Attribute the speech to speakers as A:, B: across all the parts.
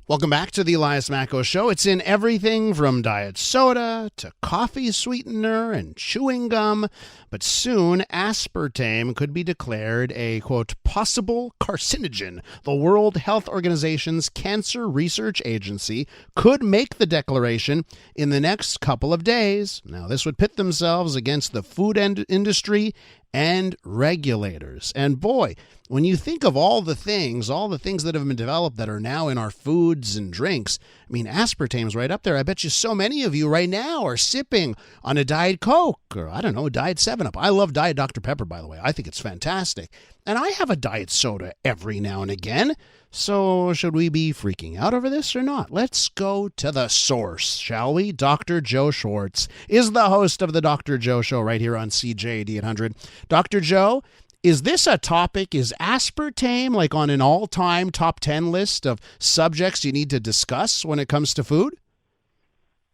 A: Welcome back to the Elias Macko Show. It's in everything from diet soda to coffee sweetener and chewing gum. But soon, aspartame could be declared a, quote, possible carcinogen. The World Health Organization's Cancer Research Agency could make the declaration in the next couple of days. Now, this would pit themselves against the food industry and regulators. And boy, when you think of all the things that have been developed that are now in our foods and drinks, I mean, aspartame's right up there. I bet you so many of you right now are sipping on a Diet Coke or, I don't know, a Diet 7-Up. I love Diet Dr. Pepper, by the way. I think it's fantastic. And I have a diet soda every now and again. So should we be freaking out over this or not? Let's go to the source, shall we? Dr. Joe Schwarz is the host of the Dr. Joe Show right here on CJAD 800. Dr. Joe, is this a topic? Is aspartame like on an all-time top 10 list of subjects you need to discuss when it comes to food?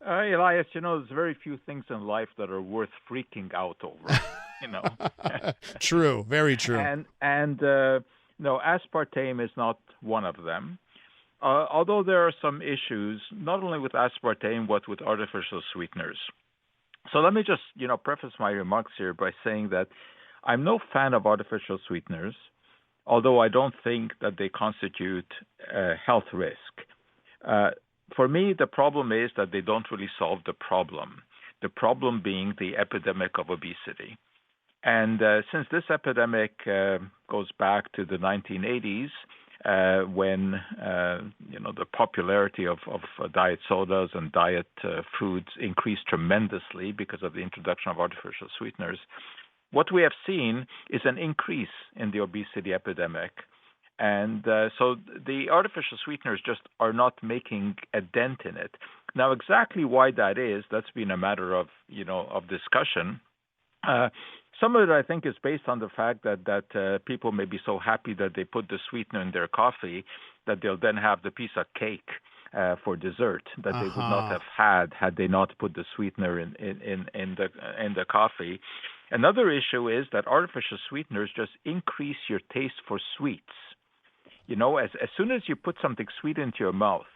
B: Elias, there's very few things in life that are worth freaking out over,
A: True, very true.
B: No, aspartame is not one of them. Although there are some issues, not only with aspartame, but with artificial sweeteners. So let me just, preface my remarks here by saying that I'm no fan of artificial sweeteners, although I don't think that they constitute a health risk. For me, the problem is that they don't really solve the problem being the epidemic of obesity. And since this epidemic goes back to the 1980s, when the popularity of diet sodas and diet foods increased tremendously because of the introduction of artificial sweeteners, what we have seen is an increase in the obesity epidemic. And so the artificial sweeteners just are not making a dent in it. Now, exactly why that is, that's been a matter of discussion. Some of it, I think, is based on the fact that people may be so happy that they put the sweetener in their coffee that they'll then have the piece of cake for dessert that they would not have had they not put the sweetener in the coffee. Another issue is that artificial sweeteners just increase your taste for sweets. As soon as you put something sweet into your mouth,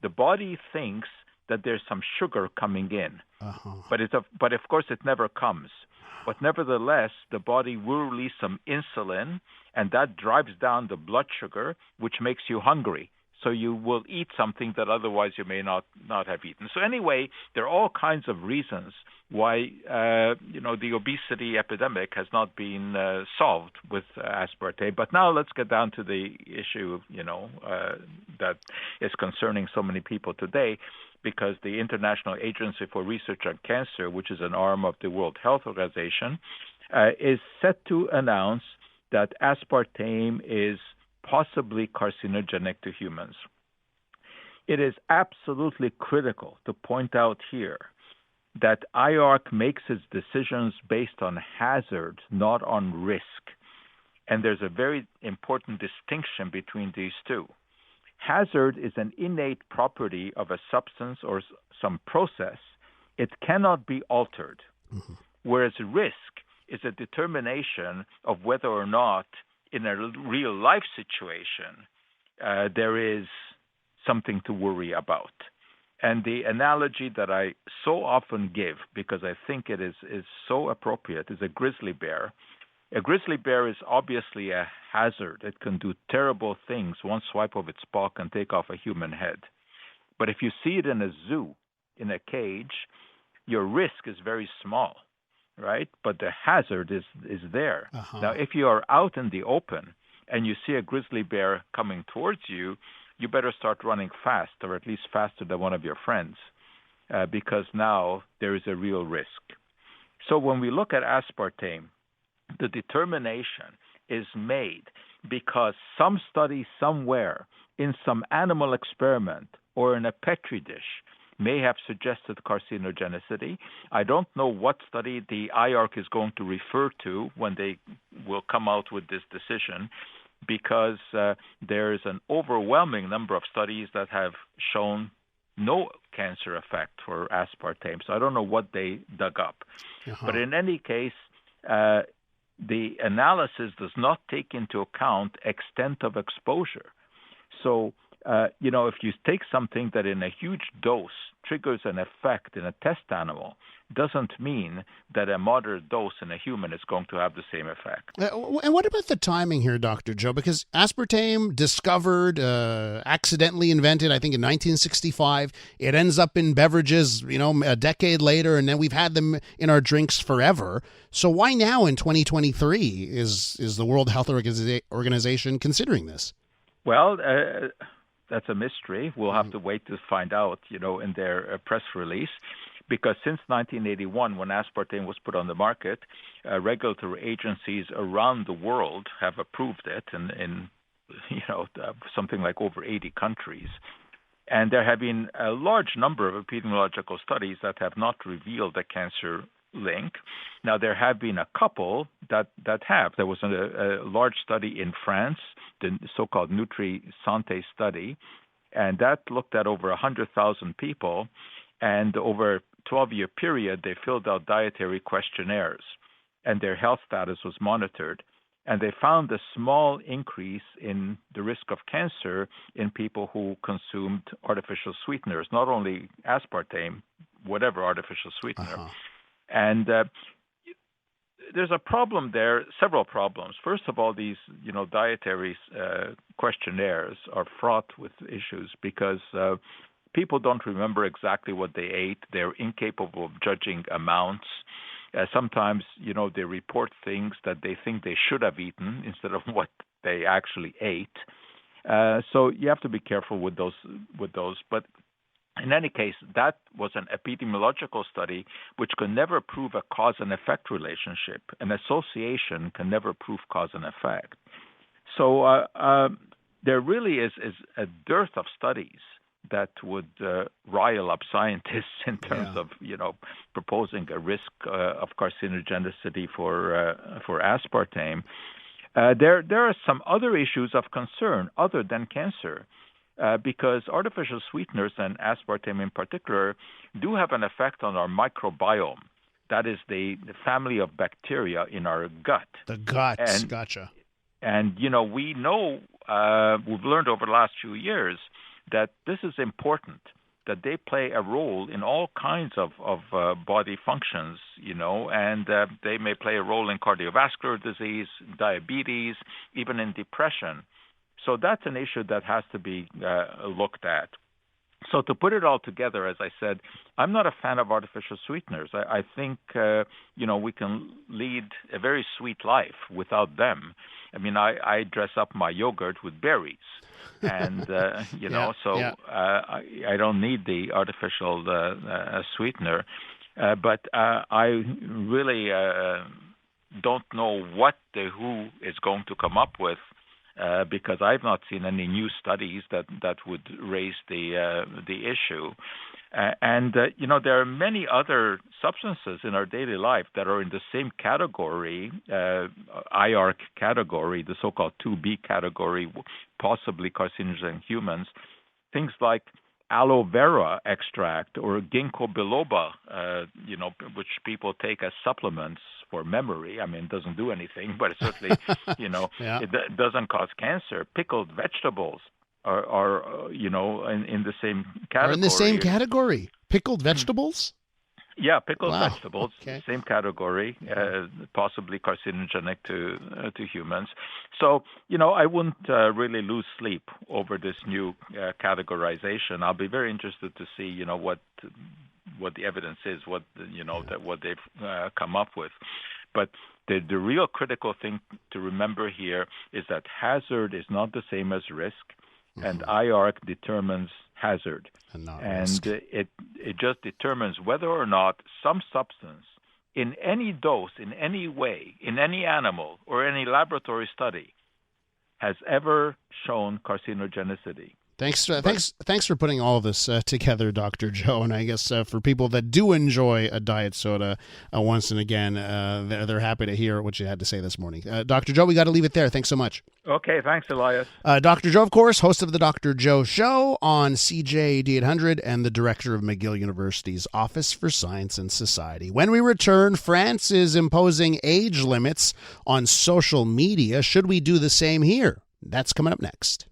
B: the body thinks that there's some sugar coming in. But of course it never comes. But nevertheless, the body will release some insulin, and that drives down the blood sugar, which makes you hungry. So you will eat something that otherwise you may not have eaten. So anyway, there are all kinds of reasons why the obesity epidemic has not been solved with aspartame. But now let's get down to the issue that is concerning so many people today, because the International Agency for Research on Cancer, which is an arm of the World Health Organization, is set to announce that aspartame is possibly carcinogenic to humans. It is absolutely critical to point out here that IARC makes its decisions based on hazard, not on risk. And there's a very important distinction between these two. Hazard is an innate property of a substance or some process. It cannot be altered. Mm-hmm. Whereas risk is a determination of whether or not in a real life situation there is something to worry about. And the analogy that I so often give, because I think it is so appropriate, is a grizzly bear. A grizzly bear is obviously a hazard. It can do terrible things. One swipe of its paw can take off a human head. But if you see it in a zoo, in a cage, your risk is very small, right? But the hazard is there. Now, if you are out in the open and you see a grizzly bear coming towards you, you better start running fast, or at least faster than one of your friends, because now there is a real risk. So when we look at aspartame, the determination is made because some study somewhere in some animal experiment or in a petri dish may have suggested carcinogenicity. I don't know what study the IARC is going to refer to when they will come out with this decision, because there is an overwhelming number of studies that have shown no cancer effect for aspartame. So I don't know what they dug up. But in any case, the analysis does not take into account extent of exposure. So if you take something that in a huge dose triggers an effect in a test animal, doesn't mean that a moderate dose in a human is going to have the same effect.
A: And what about the timing here, Dr. Joe? Because aspartame discovered, accidentally invented, I think in 1965. It ends up in beverages, a decade later, and then we've had them in our drinks forever. So why now in 2023 is the World Health Organization considering this?
B: Well, that's a mystery. We'll have to wait to find out, in their press release. Because since 1981, when aspartame was put on the market, regulatory agencies around the world have approved it in something like over 80 countries. And there have been a large number of epidemiological studies that have not revealed a cancer link. Now, there have been a couple that have. There was a large study in France, the so-called Nutri-Santé study, and that looked at over 100,000 people. And over a 12-year period, they filled out dietary questionnaires, and their health status was monitored. And they found a small increase in the risk of cancer in people who consumed artificial sweeteners, not only aspartame, whatever artificial sweetener.
A: Uh-huh.
B: And there's a problem there, several problems. First of all, these dietary questionnaires are fraught with issues because people don't remember exactly what they ate. They're incapable of judging amounts. Sometimes, they report things that they think they should have eaten instead of what they actually ate. So you have to be careful with those. But in any case, that was an epidemiological study which could never prove a cause and effect relationship. An association can never prove cause and effect. So there really is a dearth of studies that would rile up scientists in terms of proposing a risk of carcinogenicity for aspartame. There are some other issues of concern other than cancer, because artificial sweeteners and aspartame in particular do have an effect on our microbiome. That is the family of bacteria in our gut.
A: The gut, gotcha.
B: And we know we've learned over the last few years that this is important, that they play a role in all kinds of body functions, and they may play a role in cardiovascular disease, diabetes, even in depression. So that's an issue that has to be looked at. So to put it all together, as I said, I'm not a fan of artificial sweeteners. I think, we can lead a very sweet life without them. I mean, I dress up my yogurt with berries. And, I don't need the artificial sweetener. But I really don't know what the WHO is going to come up with, because I've not seen any new studies that would raise the issue. There are many other substances in our daily life that are in the same category, IARC category, the so-called 2B category, possibly carcinogen in humans. Things like aloe vera extract or ginkgo biloba, which people take as supplements for memory. I mean, it doesn't do anything, but it certainly, it doesn't cause cancer. Pickled vegetables are in the same category.
A: Are in the same category? Pickled vegetables?
B: Yeah, pickled vegetables,
A: okay.
B: Same category, possibly carcinogenic to humans. So, I wouldn't really lose sleep over this new categorization. I'll be very interested to see, what the evidence is, what they've come up with. But the real critical thing to remember here is that hazard is not the same as risk, and IARC determines hazard. And it just determines whether or not some substance in any dose, in any way, in any animal or any laboratory study has ever shown carcinogenicity.
A: Thanks for putting all of this together, Dr. Joe. And I guess for people that do enjoy a diet soda once and again, they're happy to hear what you had to say this morning. Dr. Joe, we got to leave it there. Thanks so much.
B: Okay, thanks, Elias.
A: Dr. Joe, of course, host of the Dr. Joe Show on CJAD 800 and the director of McGill University's Office for Science and Society. When we return, France is imposing age limits on social media. Should we do the same here? That's coming up next.